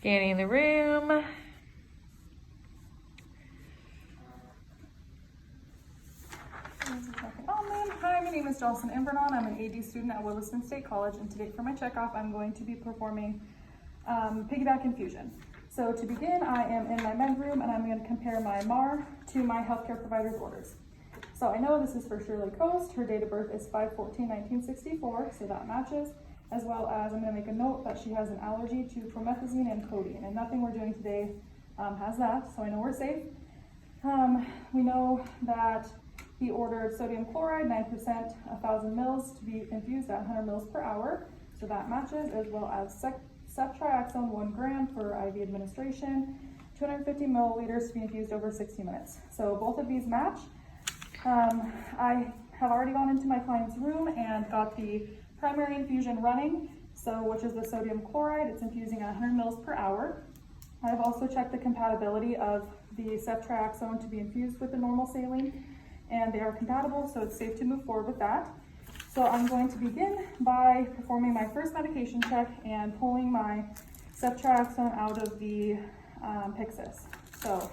Scanning the room. Hi, my name is Jocelyn Invernon. I'm an AD student at Williston State College, and today for my checkoff, I'm going to be performing Piggyback Infusion. So to begin, I am in my med room, and I'm going to compare my MAR to my healthcare provider's orders. So I know this is for Shirley Coast. Her date of birth is 5/14/1964, so that matches, as well as I'm going to make a note that she has an allergy to promethazine and codeine, and nothing we're doing today has that, so I know we're safe. We know that he ordered sodium chloride, 9%, 1,000 mils to be infused at 100 mils per hour, so that matches, as well as ceftriaxone 1 gram for IV administration, 250 milliliters to be infused over 60 minutes. So both of these match. I have already gone into my client's room and got the primary infusion running, which is the sodium chloride. It's infusing at 100 mils per hour. I've also checked the compatibility of the ceftriaxone to be infused with the normal saline, and they are compatible, so it's safe to move forward with that. So I'm going to begin by performing my first medication check and pulling my ceftriaxone out of the Pyxis. So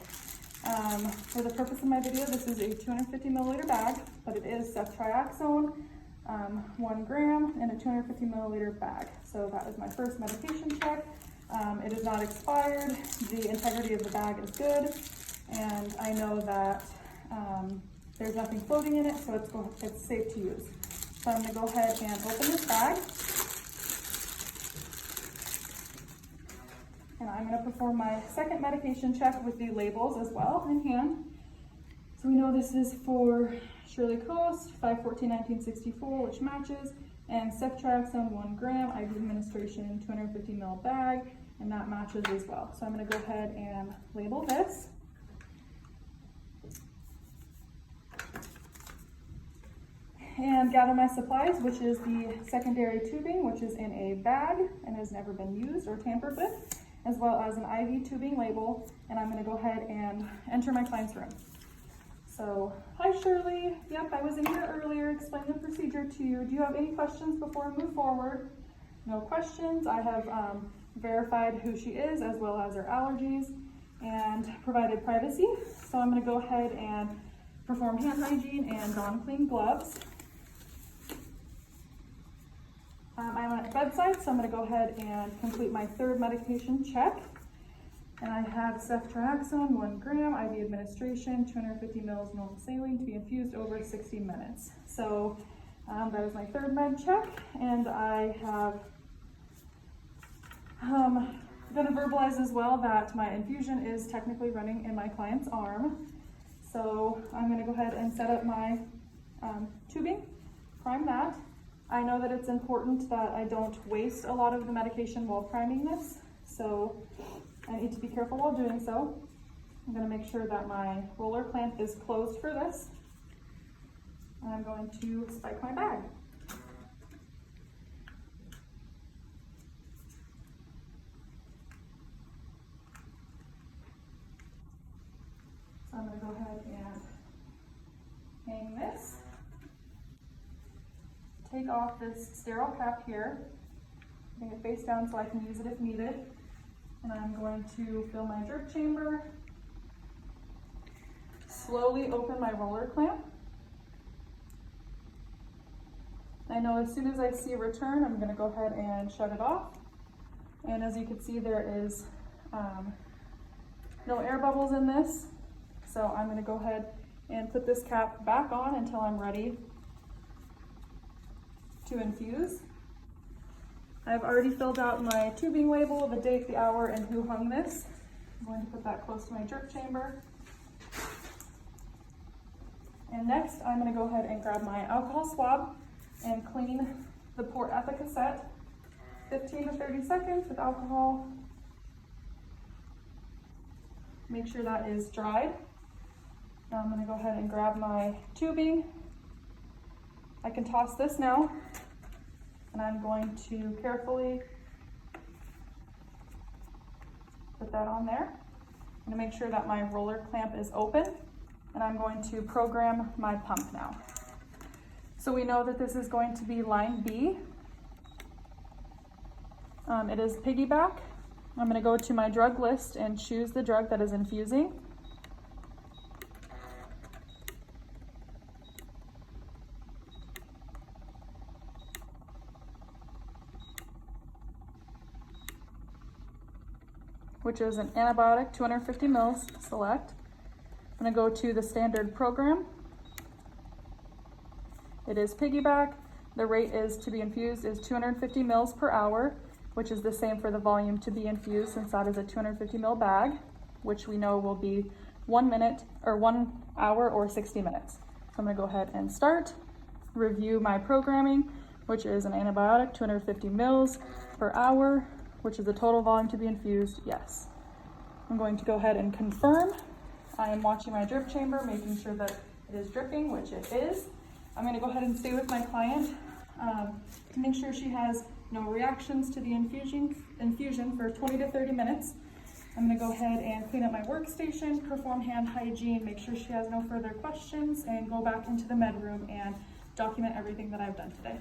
for the purpose of my video, this is a 250 milliliter bag, but it is ceftriaxone, 1 gram in a 250 milliliter bag. So that is my first medication check. It is not expired. The integrity of the bag is good, and I know that there's nothing floating in it, so it's safe to use. So I'm going to go ahead and open this bag. And I'm going to perform my second medication check with the labels as well in hand. So we know this is for Shirley Coast, 5/14/1964, which matches, and ceftriaxone 1 gram, IV administration, 250 ml bag, and that matches as well. So I'm going to go ahead and label this. And gather my supplies, which is the secondary tubing, which is in a bag and has never been used or tampered with, as well as an IV tubing label. And I'm going to go ahead and enter my client's room. So, hi Shirley. Yep, I was in here earlier, explained the procedure to you. Do you have any questions before I move forward? No questions. I have verified who she is, as well as her allergies, and provided privacy. So I'm going to go ahead and perform hand hygiene and don clean gloves. I'm at bedside, so I'm going to go ahead and complete my third medication check. And I have ceftriaxone 1 gram, IV administration, 250 mils normal saline to be infused over 60 minutes. So that is my third med check, and I have going to verbalize as well that my infusion is technically running in my client's arm. So I'm going to go ahead and set up my tubing, prime that. I know that it's important that I don't waste a lot of the medication while priming this, so I need to be careful while doing so. I'm going to make sure that my roller clamp is closed for this. And I'm going to spike my bag. So I'm going to go ahead and hang this. Take off this sterile cap here, bring it face down so I can use it if needed. And I'm going to fill my drip chamber, slowly open my roller clamp. I know as soon as I see return, I'm going to go ahead and shut it off. And as you can see, there is no air bubbles in this. So I'm going to go ahead and put this cap back on until I'm ready to infuse. I've already filled out my tubing label, the date, the hour, and who hung this. I'm going to put that close to my drip chamber. And next, I'm going to go ahead and grab my alcohol swab and clean the port at the cassette, 15 to 30 seconds with alcohol. Make sure that is dried. Now I'm going to go ahead and grab my tubing. I can toss this now, and I'm going to carefully put that on there. I'm going to make sure that my roller clamp is open, and I'm going to program my pump now. So we know that this is going to be line B. It is Piggyback I'm going to go to my drug list and choose the drug that is infusing. Which is an antibiotic, 250 mils, select. I'm going to go to the standard program. It is Piggyback. The rate is to be infused is 250 mils per hour, which is the same for the volume to be infused since that is a 250 ml bag, which we know will be 1 minute or 1 hour or 60 minutes. So I'm going to go ahead and start, review my programming, which is an antibiotic, 250 mils per hour, which is the total volume to be infused, yes. I'm going to go ahead and confirm. I am watching my drip chamber, making sure that it is dripping, which it is. I'm going to go ahead and stay with my client to make sure she has no reactions to the infusion for 20 to 30 minutes. I'm going to go ahead and clean up my workstation, perform hand hygiene, make sure she has no further questions, and go back into the med room and document everything that I've done today.